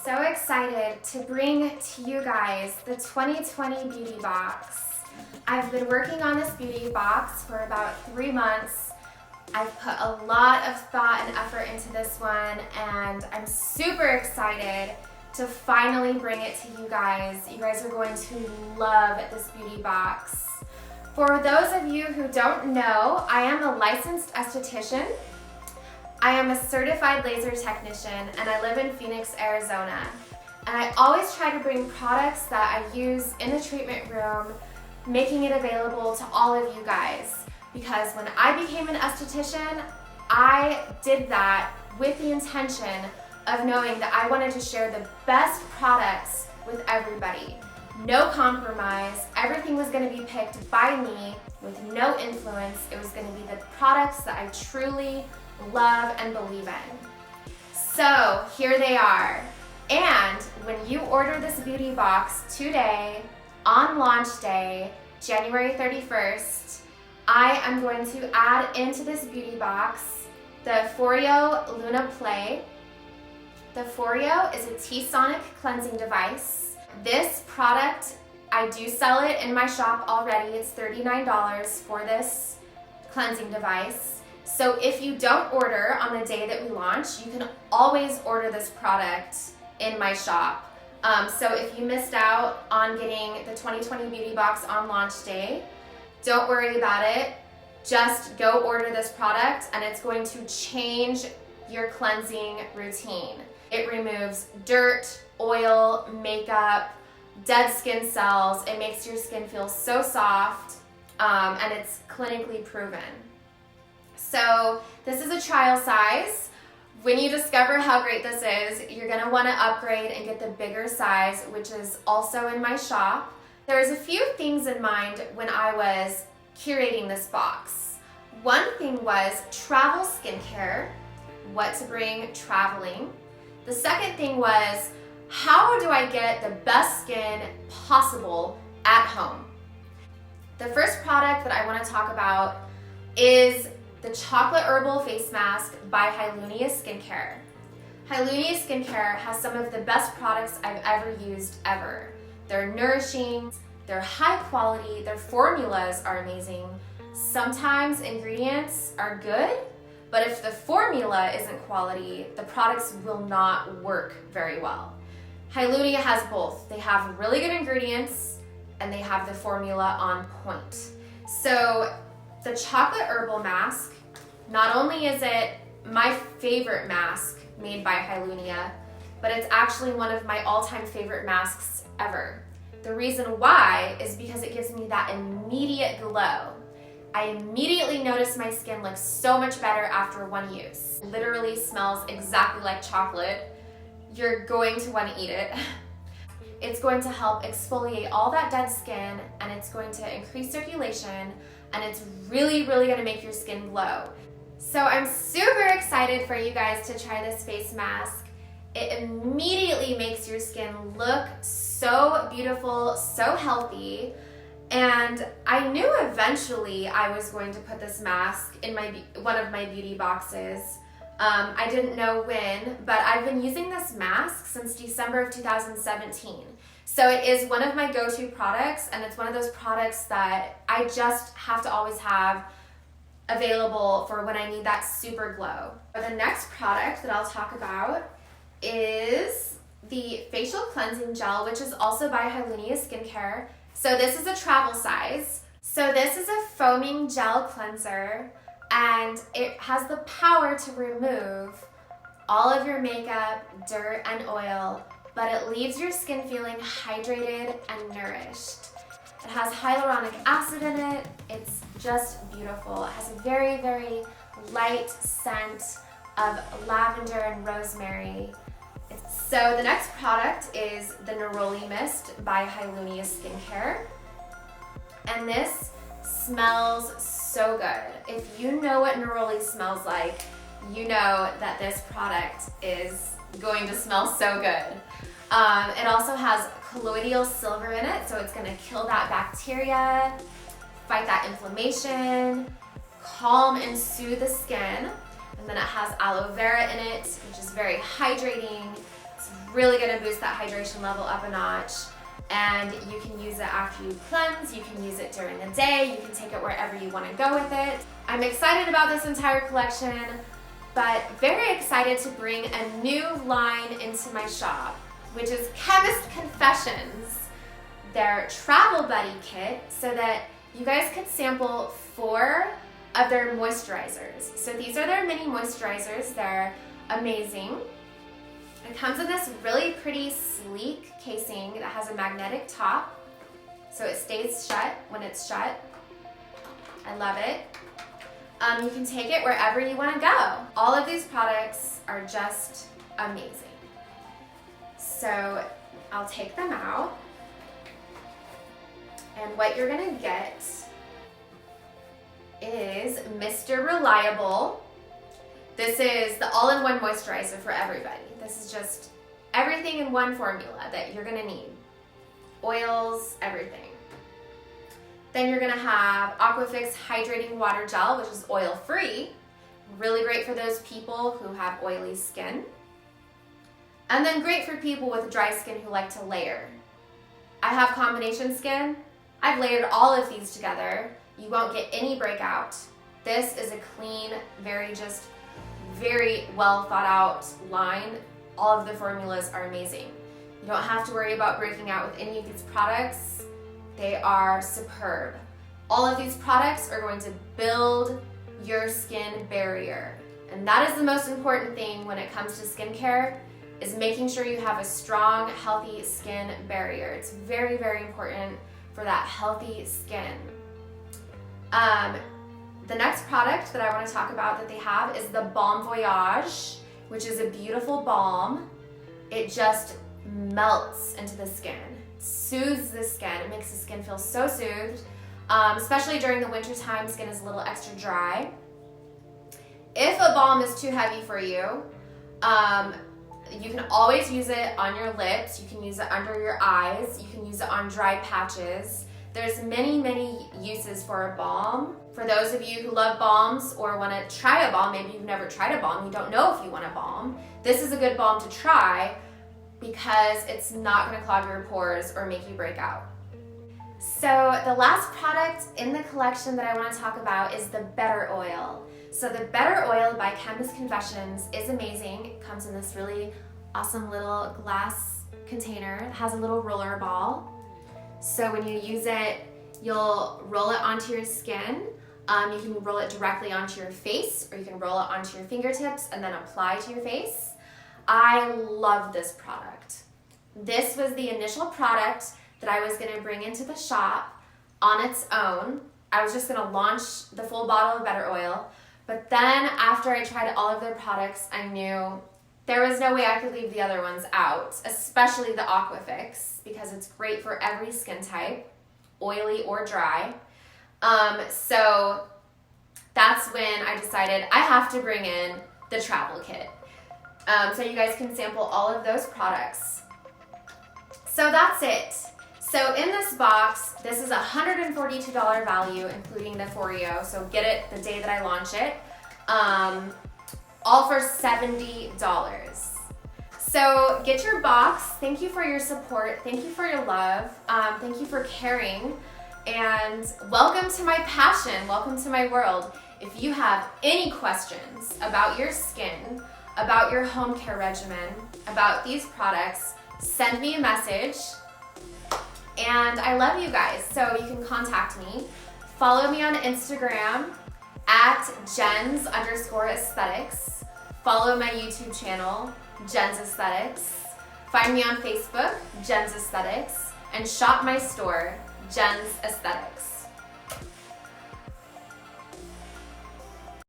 So excited to bring to you guys the 2020 beauty box. I've been working on this beauty box for about 3 months. I've put a lot of thought and effort into this one, and I'm super excited to finally bring it to you guys. You guys are going to love this beauty box. For those of you who don't know, I am a licensed esthetician. I am a certified laser technician, and I live in Phoenix, Arizona. And I always try to bring products that I use in the treatment room, making it available to all of you guys. Because when I became an esthetician, I did that with the intention of knowing that I wanted to share the best products with everybody. No compromise. Everything was going to be picked by me with no influence. It was going to be the products that I truly love and believe in. So here they are. And when you order this beauty box today, on launch day, January 31st, I am going to add into this beauty box the FOREO Luna Play. The FOREO is a T-Sonic cleansing device. This product, I do sell it in my shop already. It's $39 for this cleansing device. So if you don't order on the day that we launch, you can always order this product in my shop. So if you missed out on getting the 2020 beauty box on launch day, don't worry about it. Just go order this product and it's going to change your cleansing routine. It removes dirt, oil, makeup, dead skin cells. It makes your skin feel so soft, and it's clinically proven. So this is a trial size. When you discover how great this is, you're gonna wanna upgrade and get the bigger size, which is also in my shop. There's a few things in mind when I was curating this box. One thing was travel skincare, what to bring traveling. The second thing was, how do I get the best skin possible at home? The first product that I wanna talk about is the Chocolate Herbal Face Mask by Hylunia Skincare. Hylunia Skincare has some of the best products I've ever used ever. They're nourishing, they're high quality, their formulas are amazing. Sometimes ingredients are good, but if the formula isn't quality, the products will not work very well. Hylunia has both. They have really good ingredients and they have the formula on point. So the Chocolate Herbal Mask, not only is it my favorite mask made by Hylunia, but it's actually one of my all-time favorite masks ever. The reason why is because it gives me that immediate glow. I immediately notice my skin looks so much better after one use. Literally smells exactly like chocolate. You're going to want to eat it. It's going to help exfoliate all that dead skin, and it's going to increase circulation, and it's really, really gonna make your skin glow. So I'm super excited for you guys to try this face mask. It immediately makes your skin look so beautiful, so healthy, and I knew eventually I was going to put this mask in one of my beauty boxes. I didn't know when, but I've been using this mask since December of 2017. So it is one of my go-to products, and it's one of those products that I just have to always have available for when I need that super glow. The next product that I'll talk about is the Facial Cleansing Gel, which is also by Hylunia Skincare. So this is a travel size. So this is a foaming gel cleanser, and it has the power to remove all of your makeup, dirt, and oil, but it leaves your skin feeling hydrated and nourished. It has hyaluronic acid in it. It's just beautiful. It has a very, very light scent of lavender and rosemary. So the next product is the Neroli Mist by Hylunia Skincare. And this smells so good. If you know what Neroli smells like, you know that this product is going to smell so good. It also has colloidal silver in it, so it's gonna kill that bacteria, fight that inflammation, calm and soothe the skin. And then it has aloe vera in it, which is very hydrating. It's really gonna boost that hydration level up a notch. And you can use it after you cleanse, you can use it during the day, you can take it wherever you wanna go with it. I'm excited about this entire collection, but very excited to bring a new line into my shop, which is Chemist Confessions, their travel buddy kit, so that you guys could sample 4 of their moisturizers. So these are their mini moisturizers, they're amazing. It comes in this really pretty sleek casing that has a magnetic top, so it stays shut when it's shut. I love it. You can take it wherever you want to go. All of these products are just amazing. So I'll take them out, and what you're gonna get is Mr. Reliable. This is the all-in-one moisturizer for everybody. This is just everything in one formula that you're gonna need. Oils, everything. Then you're gonna have Aquafix Hydrating Water Gel, which is oil-free. Really great for those people who have oily skin. And then great for people with dry skin who like to layer. I have combination skin. I've layered all of these together. You won't get any breakout. This is a clean, very well thought out line. All of the formulas are amazing. You don't have to worry about breaking out with any of these products. They are superb. All of these products are going to build your skin barrier. And that is the most important thing when it comes to skincare, is making sure you have a strong, healthy skin barrier. It's very, very important for that healthy skin. The next product that I want to talk about that they have is the Balm Voyage, which is a beautiful balm. It just melts into the skin, soothes the skin. It makes the skin feel so soothed, especially during the winter time. Skin is a little extra dry. If a balm is too heavy for you, you can always use it on your lips. You can use it under your eyes. You can use it on dry patches. There's many uses for a balm. For those of you who love balms or want to try a balm, maybe you've never tried a balm, you don't know if you want a balm, this is a good balm to try because it's not going to clog your pores or make you break out. So the last product in the collection that I want to talk about is the Better Oil. So the Better Oil by Chemist Confessions is amazing. It comes in this really awesome little glass container. It has a little roller ball. So when you use it, you'll roll it onto your skin. You can roll it directly onto your face, or you can roll it onto your fingertips and then apply to your face. I love this product. This was the initial product that I was gonna bring into the shop on its own. I was just gonna launch the full bottle of Better Oil, but then after I tried all of their products, I knew there was no way I could leave the other ones out, especially the Aquafix, because it's great for every skin type, oily or dry. So that's when I decided I have to bring in the travel kit. So you guys can sample all of those products. So that's it. So in this box, this is a $142 value, including the FOREO. So get it the day that I launch it. All for $70. So get your box. Thank you for your support. Thank you for your love. Thank you for caring. And welcome to my passion. Welcome to my world. If you have any questions about your skin, about your home care regimen, about these products, send me a message. And I love you guys, so you can contact me. Follow me on Instagram at Jens_aesthetics. Follow my YouTube channel, Jens Aesthetics. Find me on Facebook, Jens Aesthetics. And shop my store, Jens Aesthetics.